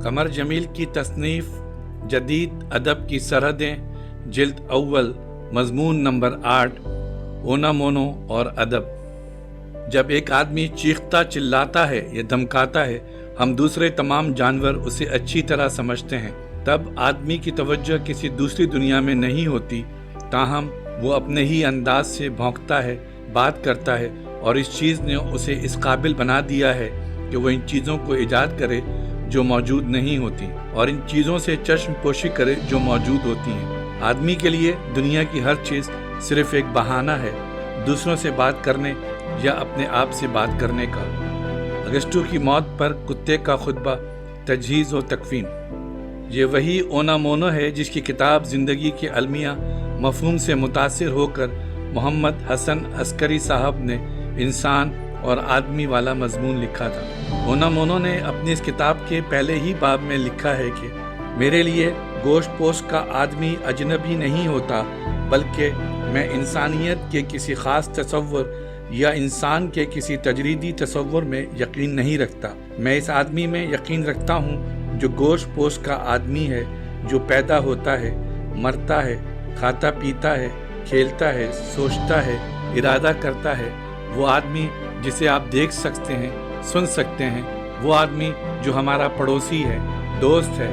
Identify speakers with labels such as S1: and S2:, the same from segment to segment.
S1: قمر جمیل کی تصنیف جدید ادب کی سرحدیں جلد اول مضمون نمبر 8 اونامونو اور ادب۔ جب ایک آدمی چیختا چلاتا ہے یا دھمکاتا ہے ہم دوسرے تمام جانور اسے اچھی طرح سمجھتے ہیں۔ تب آدمی کی توجہ کسی دوسری دنیا میں نہیں ہوتی، تاہم وہ اپنے ہی انداز سے بھونکتا ہے، بات کرتا ہے، اور اس چیز نے اسے اس قابل بنا دیا ہے کہ وہ ان چیزوں کو ایجاد کرے جو موجود نہیں ہوتی اور ان چیزوں سے چشم پوشی کرے جو موجود ہوتی ہیں۔ آدمی کے لیے دنیا کی ہر چیز صرف ایک بہانہ ہے دوسروں سے بات کرنے یا اپنے آپ سے بات کرنے کا۔ اگسٹو کی موت پر کتے کا خطبہ، تجہیز و تکفین۔ یہ وہی اونامونو ہے جس کی کتاب زندگی کے المیہ مفہوم سے متاثر ہو کر محمد حسن عسکری صاحب نے انسان اور آدمی والا مضمون لکھا تھا۔ اونامونو نے اپنی اس کتاب کے پہلے ہی باب میں لکھا ہے کہ میرے لیے گوشت پوش کا آدمی اجنبی نہیں ہوتا، بلکہ میں انسانیت کے کسی خاص تصور یا انسان کے کسی تجریدی تصور میں یقین نہیں رکھتا۔ میں اس آدمی میں یقین رکھتا ہوں جو گوشت پوش کا آدمی ہے، جو پیدا ہوتا ہے، مرتا ہے، کھاتا پیتا ہے، کھیلتا ہے، سوچتا ہے، ارادہ کرتا ہے۔ وہ آدمی جسے آپ دیکھ سکتے ہیں، سن سکتے ہیں، وہ آدمی جو ہمارا پڑوسی ہے، دوست ہے،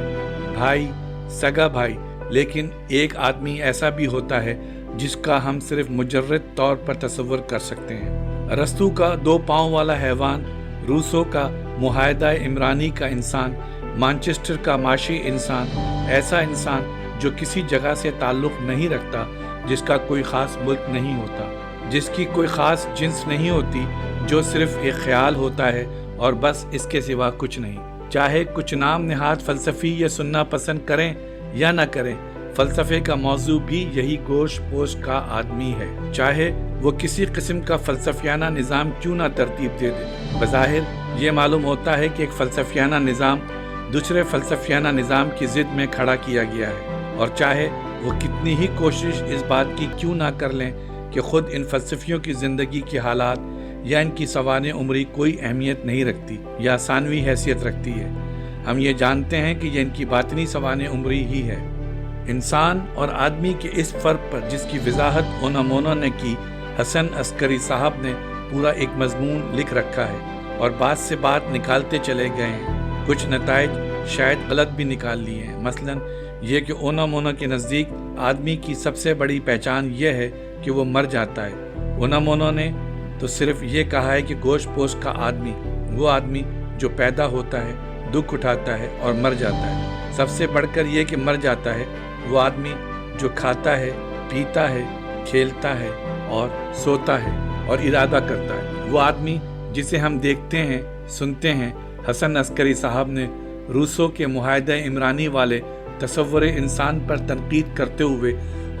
S1: بھائی، سگا بھائی۔ لیکن ایک آدمی ایسا بھی ہوتا ہے جس کا ہم صرف مجرد طور پر تصور کر سکتے ہیں۔ ارسطو کا 2 پاؤں والا حیوان، روسو کا معاہدہ عمرانی کا انسان، مانچسٹر کا معاشی انسان، ایسا انسان جو کسی جگہ سے تعلق نہیں رکھتا، جس کا کوئی خاص ملک نہیں ہوتا، جس کی کوئی خاص جنس نہیں ہوتی، جو صرف ایک خیال ہوتا ہے اور بس اس کے سوا کچھ نہیں۔ چاہے کچھ نام نہاد فلسفی یہ سننا پسند کریں یا نہ کریں، فلسفے کا موضوع بھی یہی گوشت پوش کا آدمی ہے، چاہے وہ کسی قسم کا فلسفیانہ نظام کیوں نہ ترتیب دے دے۔ بظاہر یہ معلوم ہوتا ہے کہ ایک فلسفیانہ نظام دوسرے فلسفیانہ نظام کی ضد میں کھڑا کیا گیا ہے، اور چاہے وہ کتنی ہی کوشش اس بات کی کیوں نہ کر لیں کہ خود ان فلسفیوں کی زندگی کے حالات یا ان کی سوانح عمری کوئی اہمیت نہیں رکھتی یا ثانوی حیثیت رکھتی ہے، ہم یہ جانتے ہیں کہ یہ ان کی باطنی سوانح عمری ہی ہے۔ انسان اور آدمی کے اس فرق پر جس کی وضاحت اونامونو نے کی، حسن عسکری صاحب نے پورا ایک مضمون لکھ رکھا ہے اور بات سے بات نکالتے چلے گئے ہیں۔ کچھ نتائج شاید غلط بھی نکال لیے ہیں، مثلا یہ کہ اونامونو کے نزدیک آدمی کی سب سے بڑی پہچان یہ ہے کہ وہ مر جاتا ہے۔ اونامونو نے تو صرف یہ کہا ہے کہ گوشت پوش کا آدمی وہ آدمی جو پیدا ہوتا ہے، دکھ اٹھاتا ہے اور مر جاتا ہے۔ سب سے بڑھ کر یہ کہ مر جاتا ہے وہ آدمی جو کھاتا ہے، پیتا ہے، کھیلتا ہے اور سوتا ہے اور ارادہ کرتا ہے۔ وہ آدمی جسے ہم دیکھتے ہیں، سنتے ہیں۔ حسن عسکری صاحب نے روسو کے معاہدہ عمرانی والے تصور انسان پر تنقید کرتے ہوئے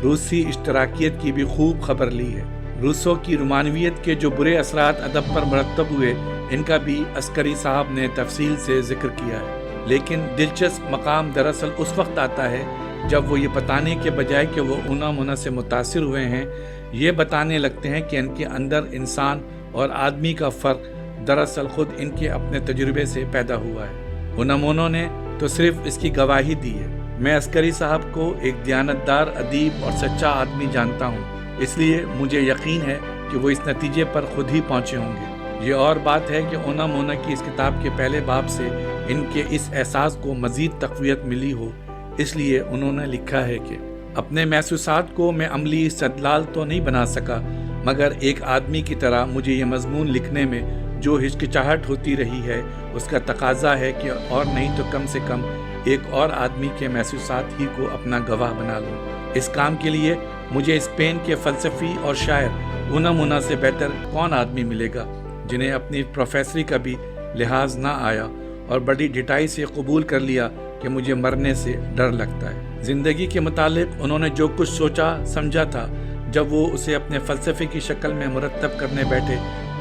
S1: روسی اشتراکیت کی بھی خوب خبر لی ہے۔ روسو کی رومانویت کے جو برے اثرات ادب پر مرتب ہوئے، ان کا بھی عسکری صاحب نے تفصیل سے ذکر کیا ہے۔ لیکن دلچسپ مقام دراصل اس وقت آتا ہے جب وہ یہ بتانے کے بجائے کہ وہ اونامونو سے متاثر ہوئے ہیں، یہ بتانے لگتے ہیں کہ ان کے اندر انسان اور آدمی کا فرق دراصل خود ان کے اپنے تجربے سے پیدا ہوا ہے۔ اونامونو نے تو صرف اس کی گواہی دی ہے۔ میں عسکری صاحب کو ایک دیانتدار ادیب اور سچا آدمی جانتا ہوں، اس لیے مجھے یقین ہے کہ وہ اس نتیجے پر خود ہی پہنچے ہوں گے۔ یہ اور بات ہے کہ اونامونو کی اس کتاب کے پہلے باب سے ان کے اس احساس کو مزید تقویت ملی ہو، اس لیے انہوں نے لکھا ہے کہ اپنے محسوسات کو میں عملی استدلال تو نہیں بنا سکا، مگر ایک آدمی کی طرح مجھے یہ مضمون لکھنے میں جو ہچکچاہٹ ہوتی رہی ہے، اس کا تقاضا ہے کہ اور نہیں تو کم سے کم ایک اور آدمی کے محسوسات ہی کو اپنا گواہ بنا لوں۔ اس کام کے لیے مجھے اسپین کے فلسفی اور شاعر اونامونو سے بہتر کون آدمی ملے گا، جنہیں اپنی پروفیسری کا بھی لحاظ نہ آیا اور بڑی ڈٹائی سے قبول کر لیا کہ مجھے مرنے سے ڈر لگتا ہے۔ زندگی کے متعلق انہوں نے جو کچھ سوچا سمجھا تھا، جب وہ اسے اپنے فلسفے کی شکل میں مرتب کرنے بیٹھے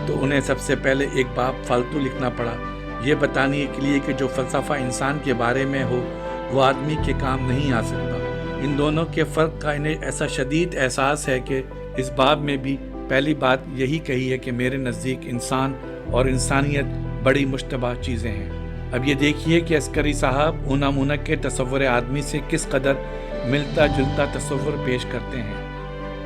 S1: تو انہیں سب سے پہلے ایک باب فالتو لکھنا پڑا، یہ بتانے کے لیے کہ جو فلسفہ انسان کے بارے میں ہو وہ آدمی کے کام نہیں آ سکتا۔ ان دونوں کے فرق کا انہیں ایسا شدید احساس ہے کہ اس باب میں بھی پہلی بات یہی کہی ہے کہ میرے نزدیک انسان اور انسانیت بڑی مشتبہ چیزیں ہیں۔ اب یہ دیکھیے کہ عسکری صاحب اونامونا کے تصور آدمی سے کس قدر ملتا جلتا تصور پیش کرتے ہیں۔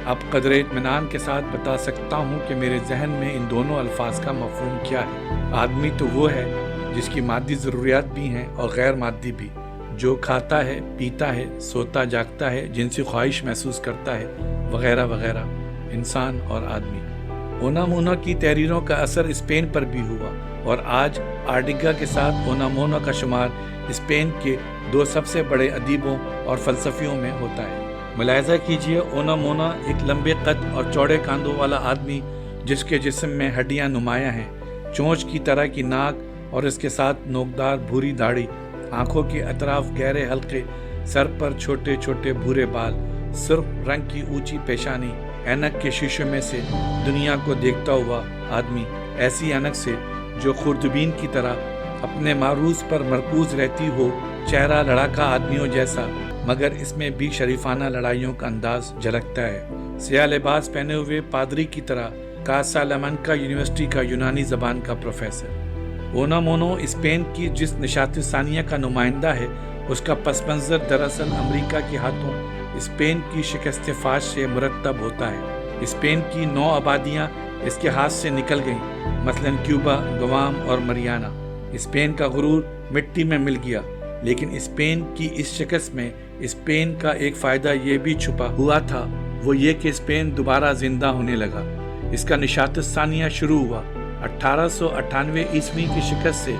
S1: اب قدر اطمینان کے ساتھ بتا سکتا ہوں کہ میرے ذہن میں ان دونوں الفاظ کا مفہوم کیا ہے۔ آدمی تو وہ ہے جس کی مادی ضروریات بھی ہیں اور غیر مادی بھی، جو کھاتا ہے، پیتا ہے، سوتا جاگتا ہے، جنسی خواہش محسوس کرتا ہے، وغیرہ وغیرہ، انسان اور آدمی۔ اونامونا کی تحریروں کا اثر اسپین پر بھی ہوا، اور آج آرٹیگا کے ساتھ اونامونا کا شمار اسپین کے 2 سب سے بڑے ادیبوں اور فلسفیوں میں ہوتا ہے۔ ملاحظہ کیجئے، اونامونا ایک لمبے قد اور چوڑے کاندھوں والا آدمی جس کے جسم میں ہڈیاں نمایاں ہیں، چونچ کی طرح کی ناک اور اس کے ساتھ نوکدار بھوری داڑھی، آنکھوں کے اطراف گہرے حلقے، سر پر چھوٹے چھوٹے بھورے بال، سرخ رنگ کی اونچی پیشانی، اینک کے شیشے میں سے دنیا کو دیکھتا ہوا آدمی، ایسی اینک سے جو خوردبین کی طرح اپنے معروض پر مرکوز رہتی ہو، چہرہ لڑاکا آدمیوں جیسا، مگر اس میں بھی شریفانہ لڑائیوں کا انداز جھلکتا ہے، سیاہ لباس پہنے ہوئے پادری کی طرح، کاسالامانکا یونیورسٹی کا یونانی زبان کا پروفیسر۔ اونامونو اسپین کی جس نشاط ثانیہ کا نمائندہ ہے، اس کا پس منظر دراصل امریکہ کے ہاتھوں اسپین کی شکست فاش سے مرتب ہوتا ہے۔ اسپین کی 9 آبادیاں اس کے ہاتھ سے نکل گئیں، مثلاً کیوبا، گوام اور مریانا۔ اسپین کا غرور مٹی میں مل گیا، لیکن اسپین کی اس شکست میں اسپین کا ایک فائدہ یہ بھی چھپا ہوا تھا، وہ یہ کہ اسپین دوبارہ زندہ ہونے لگا۔ اس کا نشاط ثانیہ شروع ہوا۔ 1898 عیسوی کی شکست سے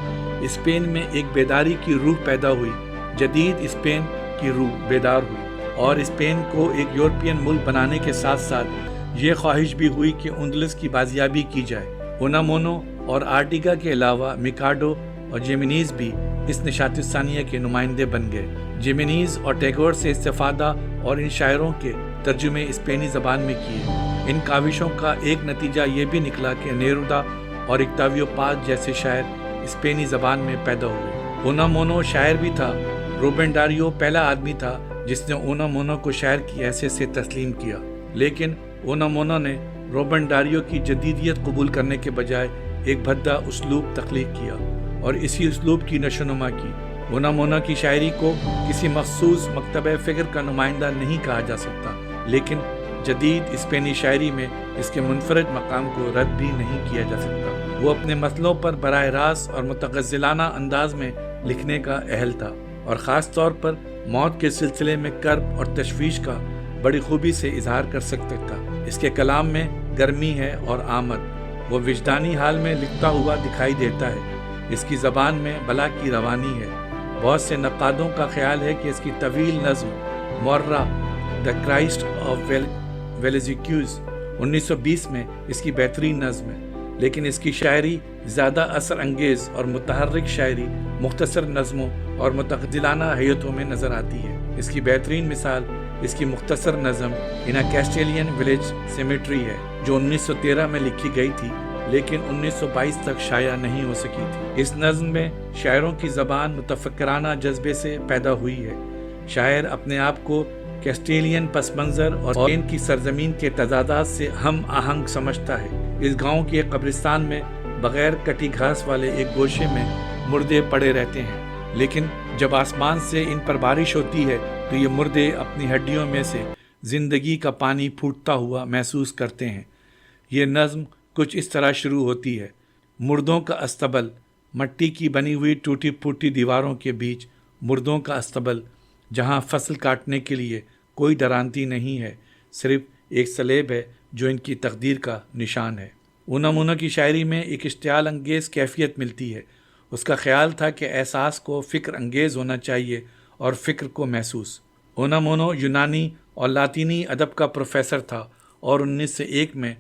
S1: اسپین میں ایک بیداری کی روح پیدا ہوئی، جدید اسپین کی روح بیدار ہوئی، اور اسپین کو ایک یورپین ملک بنانے کے ساتھ ساتھ یہ خواہش بھی ہوئی کہ اندلس کی بازیابی کی جائے۔ اونامونو اور آرٹیگا کے علاوہ میکاڈو اور جیمینیز بھی اس نشاط ثانیہ کے نمائندے بن گئے۔ جیمینیز اور ٹیگور سے استفادہ اور ان شاعروں کے ترجمے اسپینی زبان میں کیے۔ ان کاوشوں کا ایک نتیجہ یہ بھی نکلا کہ نیرودا اور اکتاویو پاز جیسے شاعر اسپینی زبان میں پیدا ہوئے۔ اونامونو شاعر بھی تھا۔ روبن ڈاریو پہلا آدمی تھا جس نے اونامونو کو شاعر کی حیثیت سے تسلیم کیا، لیکن اونامونو نے روبن ڈاریو کی جدیدیت قبول کرنے کے بجائے ایک بھدا اسلوب تخلیق کیا اور اسی اسلوب کی نشوونما کی۔ اونامونو کی شاعری کو کسی مخصوص مکتبہ فکر کا نمائندہ نہیں کہا جا سکتا، لیکن جدید اسپینی شاعری میں اس کے منفرد مقام کو رد بھی نہیں کیا جا سکتا۔ وہ اپنے مسئلوں پر براہ راست اور متغزلانہ انداز میں لکھنے کا اہل تھا، اور خاص طور پر موت کے سلسلے میں کرب اور تشویش کا بڑی خوبی سے اظہار کر سکتا تھا۔ اس کے کلام میں گرمی ہے اور آمد، وہ وجدانی حال میں لکھتا ہوا دکھائی دیتا ہے۔ اس کی زبان میں بلا کی روانی ہے۔ بہت سے نقادوں کا خیال ہے کہ اس کی طویل نظم مورا دا کرائسٹ آف ویلیزیکیوز 1920 میں اس کی بہترین نظم ہے، لیکن اس کی شاعری زیادہ اثر انگیز اور متحرک شاعری مختصر نظموں اور متغزلانہ حیتوں میں نظر آتی ہے۔ اس کی بہترین مثال اس کی مختصر نظم ان اے کیسٹیلین ولیج سیمیٹری ہے، جو 1913 میں لکھی گئی تھی لیکن 1922 تک شائع نہیں ہو سکی تھی۔ اس نظم میں شاعروں کی زبان متفکرانہ جذبے سے پیدا ہوئی ہے۔ شاعر اپنے آپ کو کیسٹیلین پس منظر اور اسپین کی سرزمین کے تضادات سے ہم آہنگ سمجھتا ہے۔ اس گاؤں کے قبرستان میں بغیر کٹی گھاس والے ایک گوشے میں مردے پڑے رہتے ہیں، لیکن جب آسمان سے ان پر بارش ہوتی ہے تو یہ مردے اپنی ہڈیوں میں سے زندگی کا پانی پھوٹتا ہوا محسوس کرتے ہیں۔ یہ نظم کچھ اس طرح شروع ہوتی ہے: مردوں کا استبل، مٹی کی بنی ہوئی ٹوٹی پھوٹی دیواروں کے بیچ مردوں کا استبل، جہاں فصل کاٹنے کے لیے کوئی درانتی نہیں ہے، صرف ایک سلیب ہے جو ان کی تقدیر کا نشان ہے۔ اونامونو کی شاعری میں ایک اشتعال انگیز کیفیت ملتی ہے۔ اس کا خیال تھا کہ احساس کو فکر انگیز ہونا چاہیے اور فکر کو محسوس۔ اونامونو یونانی اور لاطینی ادب کا پروفیسر تھا اور 1901 میں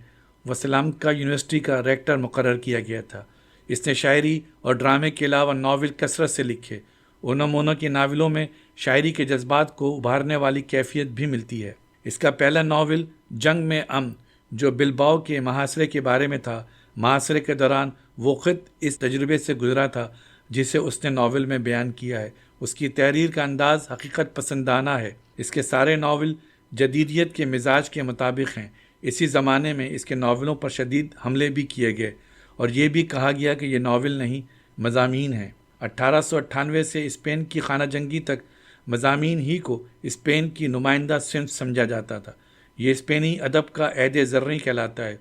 S1: وسلامکا یونیورسٹی کا ریکٹر مقرر کیا گیا تھا۔ اس نے شاعری اور ڈرامے کے علاوہ ناول کثرت سے لکھے۔ اونامونو کے ناولوں میں شاعری کے جذبات کو ابھارنے والی کیفیت بھی ملتی ہے۔ اس کا پہلا ناول جنگ میں امن، جو بلباؤ کے محاصرے کے بارے میں تھا، محاصرے کے دوران وہ خود اس تجربے سے گزرا تھا جسے اس نے ناول میں بیان کیا ہے۔ اس کی تحریر کا انداز حقیقت پسندانہ ہے۔ اس کے سارے ناول جدیدیت کے مزاج کے مطابق ہیں۔ اسی زمانے میں اس کے ناولوں پر شدید حملے بھی کیے گئے اور یہ بھی کہا گیا کہ یہ ناول نہیں، مضامین ہیں۔ 1898 سے اسپین کی خانہ جنگی تک مضامین ہی کو اسپین کی نمائندہ صنف سمجھا جاتا تھا۔ یہ اسپینی ادب کا عہد زرعی کہلاتا ہے۔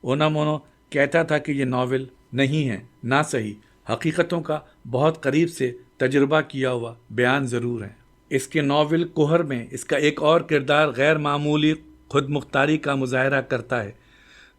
S1: اونامونو کہتا تھا کہ یہ ناول نہیں ہے، نہ صحیح، حقیقتوں کا بہت قریب سے تجربہ کیا ہوا بیان ضرور ہے۔ اس کے ناول کوہر میں اس کا ایک اور کردار غیر معمولی خود مختاری کا مظاہرہ کرتا ہے۔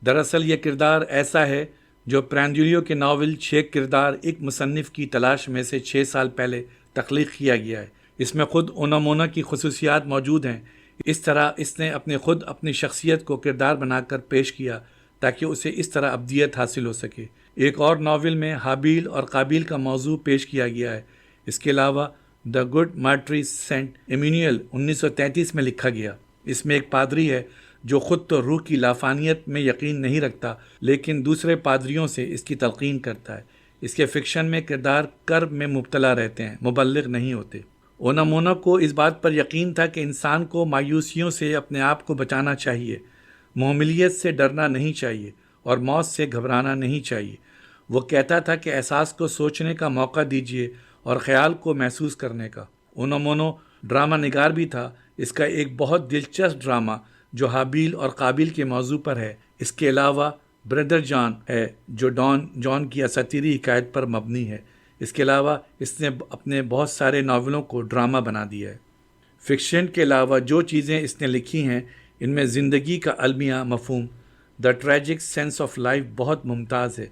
S1: دراصل یہ کردار ایسا ہے جو پرانڈیلیو کے ناول چھ کردار ایک مصنف کی تلاش میں سے 6 سال پہلے تخلیق کیا گیا ہے۔ اس میں خود اونامونو کی خصوصیات موجود ہیں۔ اس طرح اس نے اپنی شخصیت کو کردار بنا کر پیش کیا تاکہ اسے اس طرح ابدیت حاصل ہو سکے۔ ایک اور ناول میں حابیل اور قابیل کا موضوع پیش کیا گیا ہے۔ اس کے علاوہ دا گڈ مارٹری سینٹ ایمینوئل 1933 میں لکھا گیا۔ اس میں ایک پادری ہے جو خود تو روح کی لافانیت میں یقین نہیں رکھتا لیکن دوسرے پادریوں سے اس کی تلقین کرتا ہے۔ اس کے فکشن میں کردار کرب میں مبتلا رہتے ہیں، مبلغ نہیں ہوتے۔ اونامونو کو اس بات پر یقین تھا کہ انسان کو مایوسیوں سے اپنے آپ کو بچانا چاہیے، معمولیت سے ڈرنا نہیں چاہیے اور موت سے گھبرانا نہیں چاہیے۔ وہ کہتا تھا کہ احساس کو سوچنے کا موقع دیجیے اور خیال کو محسوس کرنے کا۔ اونامونو ڈرامہ نگار بھی تھا۔ اس کا ایک بہت دلچسپ ڈرامہ جو حابیل اور قابیل کے موضوع پر ہے۔ اس کے علاوہ بردر جان ہے جو ڈان جان کی اساطیری حکایت پر مبنی ہے۔ اس کے علاوہ اس نے اپنے بہت سارے ناولوں کو ڈرامہ بنا دیا ہے۔ فکشن کے علاوہ جو چیزیں اس نے لکھی ہیں ان میں زندگی کا المیہ مفہوم دا ٹریجک سینس آف لائف بہت ممتاز ہے۔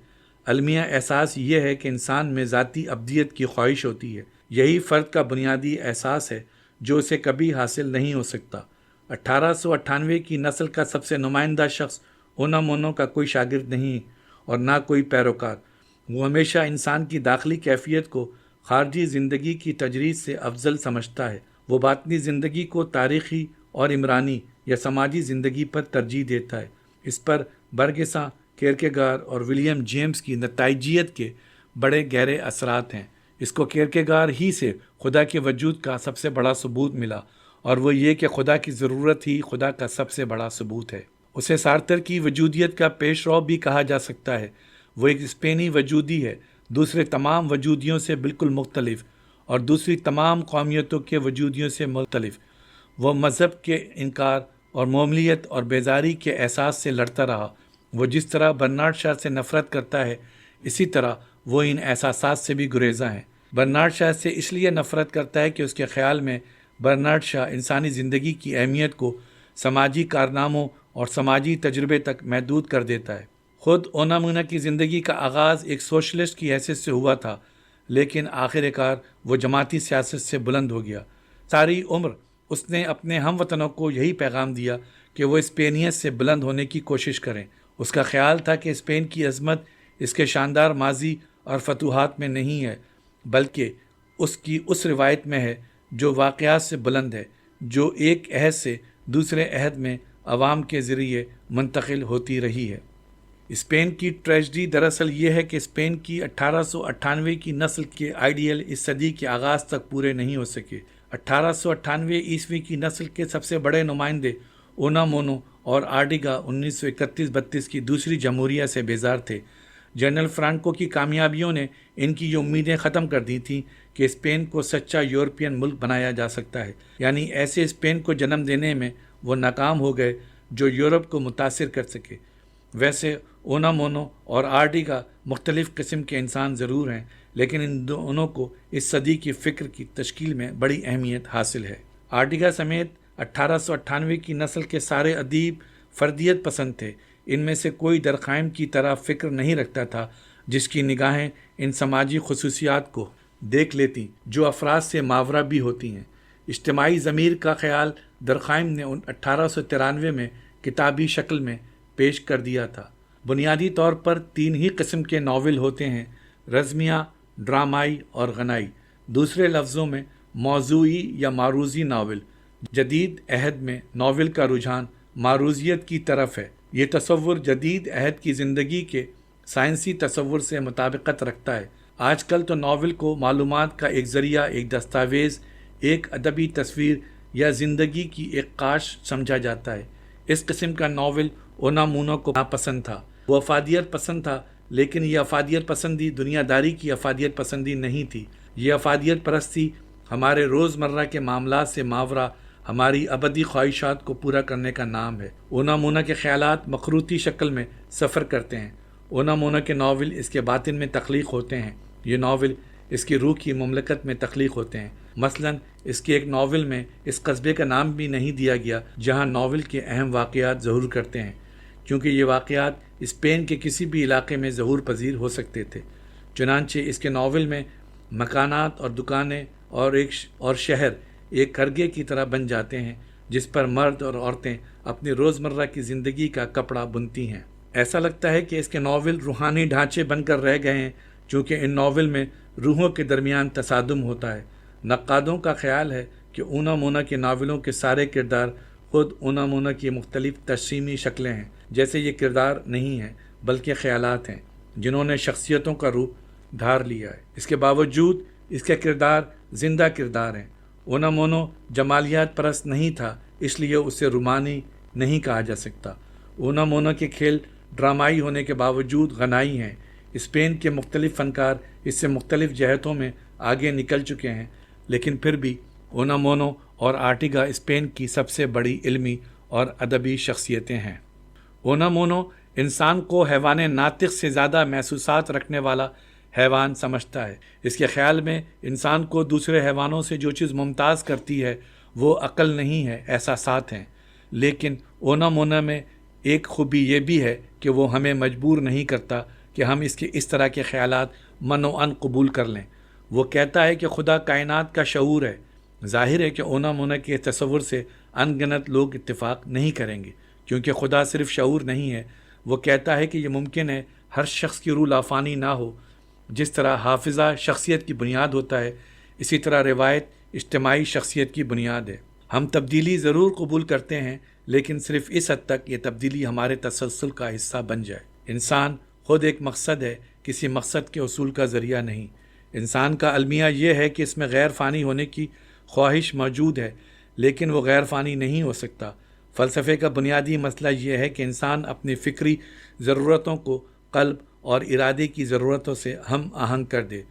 S1: المیہ احساس یہ ہے کہ انسان میں ذاتی ابدیت کی خواہش ہوتی ہے۔ یہی فرد کا بنیادی احساس ہے جو اسے کبھی حاصل نہیں ہو سکتا۔ 1898 کی نسل کا سب سے نمائندہ شخص اونامونو کا کوئی شاگرد نہیں اور نہ کوئی پیروکار۔ وہ ہمیشہ انسان کی داخلی کیفیت کو خارجی زندگی کی تجرید سے افضل سمجھتا ہے۔ وہ باطنی زندگی کو تاریخی اور عمرانی یا سماجی زندگی پر ترجیح دیتا ہے۔ اس پر برگساں، کیرکیگار اور ولیم جیمز کی نتائجیت کے بڑے گہرے اثرات ہیں۔ اس کو کیرکیگار ہی سے خدا کے وجود کا سب سے بڑا ثبوت ملا اور وہ یہ کہ خدا کی ضرورت ہی خدا کا سب سے بڑا ثبوت ہے۔ اسے سارتر کی وجودیت کا پیش رو بھی کہا جا سکتا ہے۔ وہ ایک اسپینی وجودی ہے، دوسرے تمام وجودیوں سے بالکل مختلف اور دوسری تمام قومیتوں کے وجودیوں سے مختلف۔ وہ مذہب کے انکار اور معمولیت اور بیزاری کے احساس سے لڑتا رہا۔ وہ جس طرح برنارڈ شاہ سے نفرت کرتا ہے اسی طرح وہ ان احساسات سے بھی گریزاں ہے۔ برنارڈ شاہ سے اس لیے نفرت کرتا ہے کہ اس کے خیال میں برنارڈ شاہ انسانی زندگی کی اہمیت کو سماجی کارناموں اور سماجی تجربے تک محدود کر دیتا ہے۔ خود اونامونو کی زندگی کا آغاز ایک سوشلسٹ کی حیثیت سے ہوا تھا لیکن آخر کار وہ جماعتی سیاست سے بلند ہو گیا۔ ساری عمر اس نے اپنے ہم وطنوں کو یہی پیغام دیا کہ وہ اسپینیت سے بلند ہونے کی کوشش کریں۔ اس کا خیال تھا کہ اسپین کی عظمت اس کے شاندار ماضی اور فتوحات میں نہیں ہے بلکہ اس کی اس روایت میں ہے جو واقعات سے بلند ہے، جو ایک عہد سے دوسرے عہد میں عوام کے ذریعے منتقل ہوتی رہی ہے۔ اسپین کی ٹریجڈی دراصل یہ ہے کہ اسپین کی 1898 کی نسل کے آئیڈیل اس صدی کے آغاز تک پورے نہیں ہو سکے۔ 1898 عیسوی کی نسل کے سب سے بڑے نمائندے اونامونو اور آرٹیگا 1931-32 کی دوسری جمہوریہ سے بیزار تھے۔ جنرل فرانکو کی کامیابیوں نے ان کی یہ امیدیں ختم کر دی تھیں کہ اسپین کو سچا یورپین ملک بنایا جا سکتا ہے، یعنی ایسے اسپین کو جنم دینے میں وہ ناکام ہو گئے جو یورپ کو متاثر کر سکے۔ ویسے اونامونو اور آرٹیگا مختلف قسم کے انسان ضرور ہیں لیکن ان دونوں کو اس صدی کی فکر کی تشکیل میں بڑی اہمیت حاصل ہے۔ آرٹیگا سمیت 1898 کی نسل کے سارے ادیب فردیت پسند تھے۔ ان میں سے کوئی درخائم کی طرح فکر نہیں رکھتا تھا جس کی نگاہیں ان سماجی خصوصیات کو دیکھ لیتی جو افراد سے ماورا بھی ہوتی ہیں۔ اجتماعی ضمیر کا خیال درخائم نے 1893 میں کتابی شکل میں پیش کر دیا تھا۔ بنیادی طور پر 3 ہی قسم کے ناول ہوتے ہیں، رزمیہ، ڈرامائی اور غنائی۔ دوسرے لفظوں میں موضوعی یا معروضی ناول۔ جدید عہد میں ناول کا رجحان معروضیت کی طرف ہے۔ یہ تصور جدید عہد کی زندگی کے سائنسی تصور سے مطابقت رکھتا ہے۔ آج کل تو ناول کو معلومات کا ایک ذریعہ، ایک دستاویز، ایک ادبی تصویر یا زندگی کی ایک کاش سمجھا جاتا ہے۔ اس قسم کا ناول اونامونو کو ناپسند تھا۔ وہ افادیت پسند تھا لیکن یہ افادیت پسندی دنیا داری کی افادیت پسندی نہیں تھی۔ یہ افادیت پرستی ہمارے روزمرہ کے معاملات سے ماورا ہماری ابدی خواہشات کو پورا کرنے کا نام ہے۔ اونا مونا کے خیالات مخروطی شکل میں سفر کرتے ہیں۔ اونا مونا کے ناول اس کے باطن میں تخلیق ہوتے ہیں۔ یہ ناول اس کی روح کی مملکت میں تخلیق ہوتے ہیں۔ مثلا اس کے ایک ناول میں اس قصبے کا نام بھی نہیں دیا گیا جہاں ناول کے اہم واقعات ظہور کرتے ہیں، کیونکہ یہ واقعات اسپین کے کسی بھی علاقے میں ظہور پذیر ہو سکتے تھے۔ چنانچہ اس کے ناول میں مکانات اور دکانیں اور شہر ایک کرگے کی طرح بن جاتے ہیں جس پر مرد اور عورتیں اپنی روزمرہ کی زندگی کا کپڑا بنتی ہیں۔ ایسا لگتا ہے کہ اس کے ناول روحانی ڈھانچے بن کر رہ گئے ہیں، چونکہ ان ناول میں روحوں کے درمیان تصادم ہوتا ہے۔ نقادوں کا خیال ہے کہ اونا مونا کے ناولوں کے سارے کردار خود اونا مونا کی مختلف تجسیمی شکلیں ہیں، جیسے یہ کردار نہیں ہیں بلکہ خیالات ہیں جنہوں نے شخصیتوں کا روپ دھار لیا ہے۔ اس کے باوجود اس کے کردار زندہ کردار ہیں۔ اونا مونو جمالیات پرست نہیں تھا، اس لیے اسے رومانی نہیں کہا جا سکتا۔ اونا مونا کے کھیل ڈرامائی ہونے کے باوجود غنائی ہیں۔ اسپین کے مختلف فنکار اس سے مختلف جہتوں میں آگے نکل چکے ہیں، لیکن پھر بھی اونا مونو اور آرٹیگا اسپین کی سب سے بڑی علمی اور ادبی شخصیتیں ہیں۔ اونا مونو انسان کو حیوان ناطق سے زیادہ محسوسات رکھنے والا حیوان سمجھتا ہے۔ اس کے خیال میں انسان کو دوسرے حیوانوں سے جو چیز ممتاز کرتی ہے وہ عقل نہیں ہے، احساسات ہیں۔ لیکن اونا مونا میں ایک خوبی یہ بھی ہے کہ وہ ہمیں مجبور نہیں کرتا کہ ہم اس طرح کے خیالات منوعاً قبول کر لیں۔ وہ کہتا ہے کہ خدا کائنات کا شعور ہے۔ ظاہر ہے کہ اونا مونا کے تصور سے ان گنت لوگ اتفاق نہیں کریں گے، کیونکہ خدا صرف شعور نہیں ہے۔ وہ کہتا ہے کہ یہ ممکن ہے ہر شخص کی روح لافانی نہ ہو۔ جس طرح حافظہ شخصیت کی بنیاد ہوتا ہے، اسی طرح روایت اجتماعی شخصیت کی بنیاد ہے۔ ہم تبدیلی ضرور قبول کرتے ہیں، لیکن صرف اس حد تک یہ تبدیلی ہمارے تسلسل کا حصہ بن جائے۔ انسان خود ایک مقصد ہے، کسی مقصد کے حصول کا ذریعہ نہیں۔ انسان کا المیہ یہ ہے کہ اس میں غیر فانی ہونے کی خواہش موجود ہے، لیکن وہ غیر فانی نہیں ہو سکتا۔ فلسفے کا بنیادی مسئلہ یہ ہے کہ انسان اپنی فکری ضرورتوں کو قلب اور ارادے کی ضرورتوں سے ہم آہنگ کر دے۔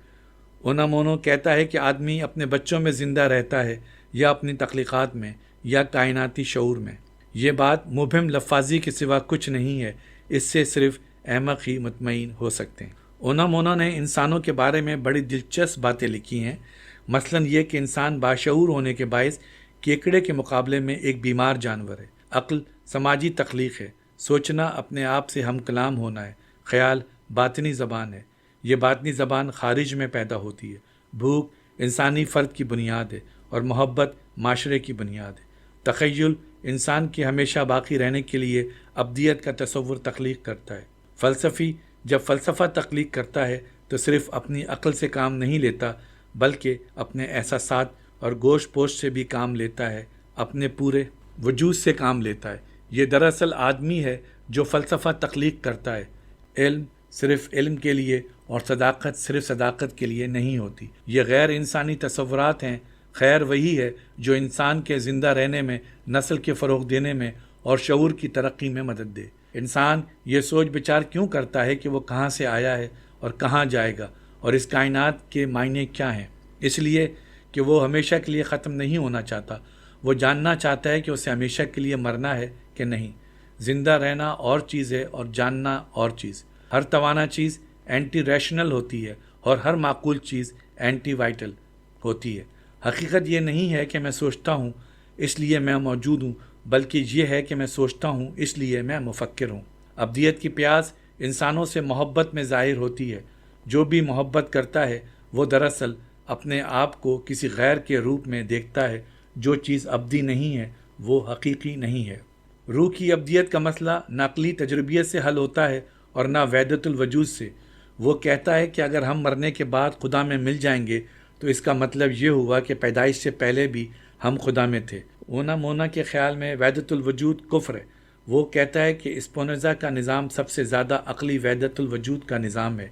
S1: اونا مونو کہتا ہے کہ آدمی اپنے بچوں میں زندہ رہتا ہے، یا اپنی تخلیقات میں، یا کائناتی شعور میں۔ یہ بات مبہم لفاظی کے سوا کچھ نہیں ہے، اس سے صرف احمق ہی مطمئن ہو سکتے ہیں۔ اونا مونا نے انسانوں کے بارے میں بڑی دلچسپ باتیں لکھی ہیں، مثلا یہ کہ انسان باشعور ہونے کے باعث کیکڑے کے مقابلے میں ایک بیمار جانور ہے۔ عقل سماجی تخلیق ہے، سوچنا اپنے آپ سے ہم کلام ہونا ہے، خیال باطنی زبان ہے، یہ باطنی زبان خارج میں پیدا ہوتی ہے۔ بھوک انسانی فرد کی بنیاد ہے اور محبت معاشرے کی بنیاد ہے۔ تخیل انسان کے ہمیشہ باقی رہنے کے لیے ابدیت کا تصور تخلیق کرتا ہے۔ فلسفی جب فلسفہ تخلیق کرتا ہے تو صرف اپنی عقل سے کام نہیں لیتا، بلکہ اپنے احساسات اور گوش پوش سے بھی کام لیتا ہے، اپنے پورے وجود سے کام لیتا ہے۔ یہ دراصل آدمی ہے جو فلسفہ تخلیق کرتا ہے۔ علم صرف علم کے لیے اور صداقت صرف صداقت کے لیے نہیں ہوتی۔ یہ غیر انسانی تصورات ہیں۔ خیر وہی ہے جو انسان کے زندہ رہنے میں، نسل کے فروغ دینے میں اور شعور کی ترقی میں مدد دے۔ انسان یہ سوچ بچار کیوں کرتا ہے کہ وہ کہاں سے آیا ہے اور کہاں جائے گا، اور اس کائنات کے معنی کیا ہیں؟ اس لیے کہ وہ ہمیشہ کے لیے ختم نہیں ہونا چاہتا۔ وہ جاننا چاہتا ہے کہ اسے ہمیشہ کے لیے مرنا ہے کہ نہیں۔ زندہ رہنا اور چیز ہے اور جاننا اور چیز۔ ہر توانا چیز اینٹی ریشنل ہوتی ہے اور ہر معقول چیز اینٹی وائٹل ہوتی ہے۔ حقیقت یہ نہیں ہے کہ میں سوچتا ہوں اس لیے میں موجود ہوں، بلکہ یہ ہے کہ میں سوچتا ہوں اس لیے میں مفکر ہوں۔ ابدیت کی پیاس انسانوں سے محبت میں ظاہر ہوتی ہے۔ جو بھی محبت کرتا ہے وہ دراصل اپنے آپ کو کسی غیر کے روپ میں دیکھتا ہے۔ جو چیز ابدی نہیں ہے وہ حقیقی نہیں ہے۔ روح کی ابدیت کا مسئلہ نہ عقلی تجربیت سے حل ہوتا ہے اور نہ وحدت الوجود سے۔ وہ کہتا ہے کہ اگر ہم مرنے کے بعد خدا میں مل جائیں گے تو اس کا مطلب یہ ہوا کہ پیدائش سے پہلے بھی ہم خدا میں تھے۔ اونا مونا کے خیال میں وحدت الوجود کفر ہے۔ وہ کہتا ہے کہ اسپونزا کا نظام سب سے زیادہ عقلی وحدت الوجود کا نظام ہے،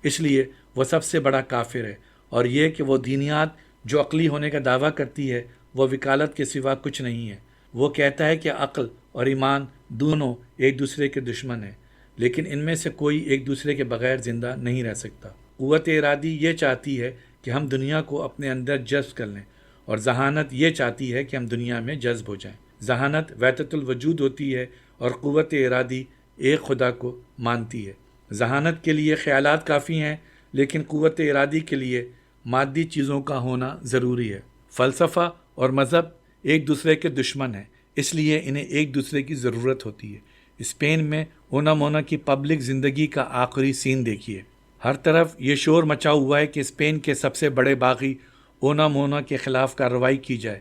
S1: اس لیے وہ سب سے بڑا کافر ہے، اور یہ کہ وہ دینیات جو عقلی ہونے کا دعویٰ کرتی ہے وہ وکالت کے سوا کچھ نہیں ہے۔ وہ کہتا ہے کہ عقل اور ایمان دونوں ایک دوسرے کے دشمن ہیں، لیکن ان میں سے کوئی ایک دوسرے کے بغیر زندہ نہیں رہ سکتا۔ قوت ارادی یہ چاہتی ہے کہ ہم دنیا کو اپنے اندر جذب کر لیں، اور ذہانت یہ چاہتی ہے کہ ہم دنیا میں جذب ہو جائیں۔ ذہانت وحدت الوجود ہوتی ہے اور قوت ارادی ایک خدا کو مانتی ہے۔ ذہانت کے لیے خیالات کافی ہیں، لیکن قوت ارادی کے لیے مادی چیزوں کا ہونا ضروری ہے۔ فلسفہ اور مذہب ایک دوسرے کے دشمن ہیں، اس لیے انہیں ایک دوسرے کی ضرورت ہوتی ہے۔ اسپین میں اونامونا کی پبلک زندگی کا آخری سین دیکھیے۔ ہر طرف یہ شور مچا ہوا ہے کہ اسپین کے سب سے بڑے باغی اونامونا کے خلاف کارروائی کی جائے۔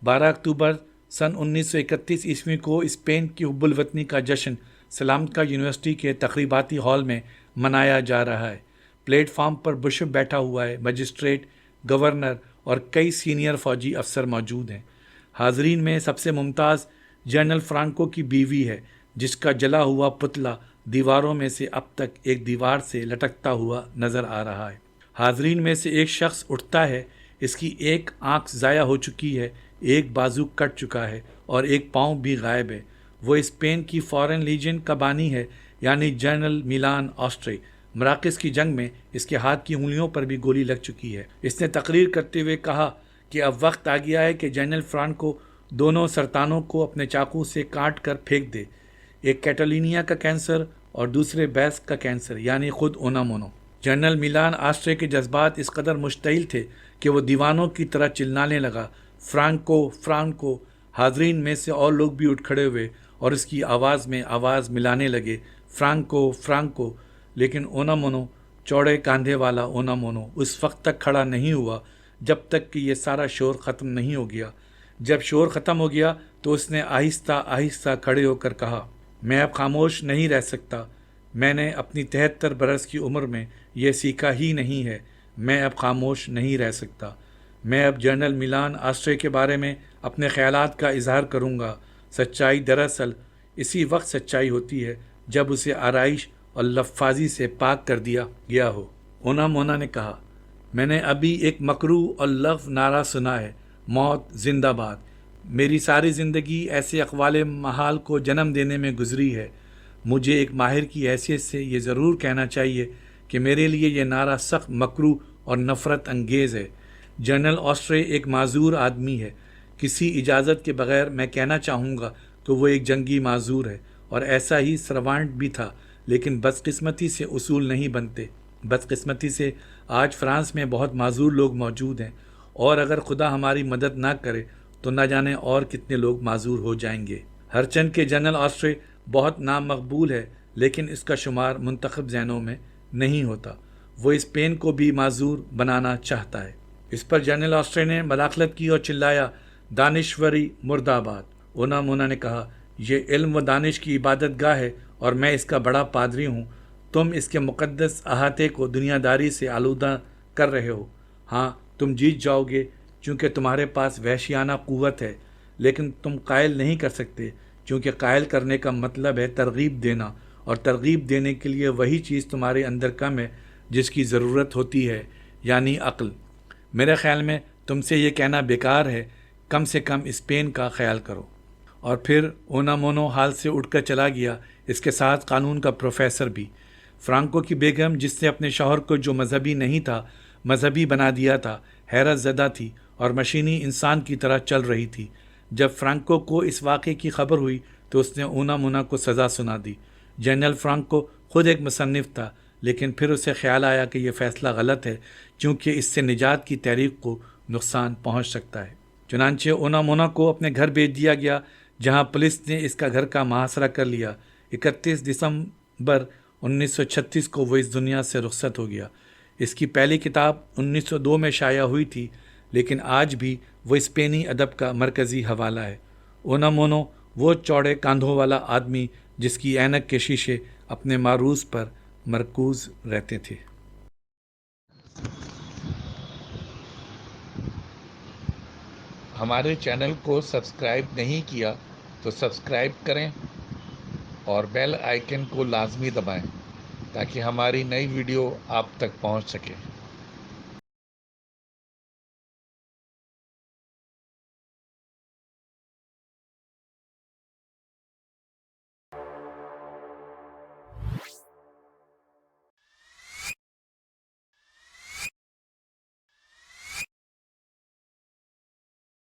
S1: 12 اکتوبر سن 1931 عیسوی کو اسپین کی حب الوطنی کا جشن سلامکا یونیورسٹی کے تقریباتی ہال میں منایا جا رہا ہے۔ پلیٹ فارم پر بشپ بیٹھا ہوا ہے، مجسٹریٹ، گورنر اور کئی سینئر فوجی افسر موجود ہیں۔ حاضرین میں سب سے ممتاز جنرل فرانکو کی بیوی ہے، جس کا جلا ہوا پتلا دیواروں میں سے اب تک ایک دیوار سے لٹکتا ہوا نظر آ رہا ہے۔ حاضرین میں سے ایک شخص اٹھتا ہے، اس کی ایک آنکھ ضائع ہو چکی ہے، ایک بازو کٹ چکا ہے اور ایک پاؤں بھی غائب ہے۔ وہ اسپین کی فورن لیجن کا بانی ہے، یعنی جنرل میلان آسٹرے۔ مراکز کی جنگ میں اس کے ہاتھ کی انگلیوں پر بھی گولی لگ چکی ہے۔ اس نے تقریر کرتے ہوئے کہا کہ اب وقت آ گیا ہے کہ جنرل فرانکو دونوں سرطانوں کو اپنے چاقو سے کاٹ کر پھینک دے، ایک کیٹالینیا کا کینسر اور دوسرے بیسک کا کینسر، یعنی خود اونامونو۔ جنرل میلان آسٹرے کے جذبات اس قدر مشتعل تھے کہ وہ دیوانوں کی طرح چلانے لگا، فرانکو فرانکو۔ حاضرین میں سے اور لوگ بھی اٹھ کھڑے ہوئے اور اس کی آواز میں آواز ملانے لگے، فرانکو فرانکو۔ لیکن اونامونو، چوڑے کاندھے والا اونامونو، اس وقت تک کھڑا نہیں ہوا جب تک کہ یہ سارا شور ختم نہیں ہو گیا۔ جب شور ختم ہو گیا تو اس نے آہستہ آہستہ کھڑے ہو کر کہا، میں اب خاموش نہیں رہ سکتا۔ میں نے اپنی 73 برس کی عمر میں یہ سیکھا ہی نہیں ہے۔ میں اب خاموش نہیں رہ سکتا۔ میں اب جنرل میلان آسٹرے کے بارے میں اپنے خیالات کا اظہار کروں گا۔ سچائی دراصل اسی وقت سچائی ہوتی ہے جب اسے آرائش اور لفاظی سے پاک کر دیا گیا ہو۔ اونامونا نے کہا، میں نے ابھی ایک مکروہ اور لغو نعرہ سنا ہے، موت زندہ باد۔ میری ساری زندگی ایسے اقوال محال کو جنم دینے میں گزری ہے۔ مجھے ایک ماہر کی حیثیت سے یہ ضرور کہنا چاہیے کہ میرے لیے یہ نعرہ سخت مکروہ اور نفرت انگیز ہے۔ جنرل آسٹرے ایک معذور آدمی ہے۔ کسی اجازت کے بغیر میں کہنا چاہوں گا کہ وہ ایک جنگی معذور ہے، اور ایسا ہی سروانٹ بھی تھا، لیکن بدقسمتی سے اصول نہیں بنتے۔ بدقسمتی سے آج فرانس میں بہت معذور لوگ موجود ہیں، اور اگر خدا ہماری مدد نہ کرے تو نہ جانے اور کتنے لوگ معذور ہو جائیں گے۔ ہرچند کہ جنرل آسٹرے بہت نامقبول ہے، لیکن اس کا شمار منتخب ذہنوں میں نہیں ہوتا۔ وہ اسپین کو بھی معذور بنانا چاہتا ہے۔ اس پر جنرل آسٹرے نے مداخلت کی اور چلایا، دانشوری مرد آباد۔ اونامونا نے کہا، یہ علم و دانش کی عبادت گاہ ہے اور میں اس کا بڑا پادری ہوں۔ تم اس کے مقدس احاطے کو دنیا داری سے آلودہ کر رہے ہو۔ ہاں، تم جیت جاؤ گے چونکہ تمہارے پاس وحشیانہ قوت ہے، لیکن تم قائل نہیں کر سکتے، کیونکہ قائل کرنے کا مطلب ہے ترغیب دینا، اور ترغیب دینے کے لیے وہی چیز تمہارے اندر کم ہے جس کی ضرورت ہوتی ہے، یعنی عقل۔ میرے خیال میں تم سے یہ کہنا بیکار ہے، کم سے کم اسپین کا خیال کرو۔ اور پھر اونامونو حال سے اٹھ کر چلا گیا، اس کے ساتھ قانون کا پروفیسر بھی۔ فرانکو کی بیگم، جس نے اپنے شوہر کو جو مذہبی نہیں تھا مذہبی بنا دیا تھا، حیرت زدہ تھی اور مشینی انسان کی طرح چل رہی تھی۔ جب فرانکو کو اس واقعے کی خبر ہوئی تو اس نے اونامونا کو سزا سنا دی۔ جنرل فرانکو خود ایک مصنف تھا، لیکن پھر اسے خیال آیا کہ یہ فیصلہ غلط ہے، کیونکہ اس سے نجات کی تحریک کو نقصان پہنچ سکتا ہے۔ چنانچہ اونامونا کو اپنے گھر بھیج دیا گیا، جہاں پولیس نے اس کا گھر کا محاصرہ کر لیا۔ 31 دسمبر 1936 کو وہ اس دنیا سے رخصت ہو گیا۔ اس کی پہلی کتاب 1902 میں شائع ہوئی تھی، لیکن آج بھی وہ اسپینی ادب کا مرکزی حوالہ ہے۔ اونامونو وہ چوڑے کاندھوں والا آدمی جس کی اینک کے شیشے اپنے معروض پر مرکوز رہتے تھے۔ ہمارے چینل کو سبسکرائب نہیں کیا تو سبسکرائب کریں اور بیل آئیکن کو لازمی دبائیں تاکہ ہماری نئی ویڈیو آپ تک پہنچ سکے۔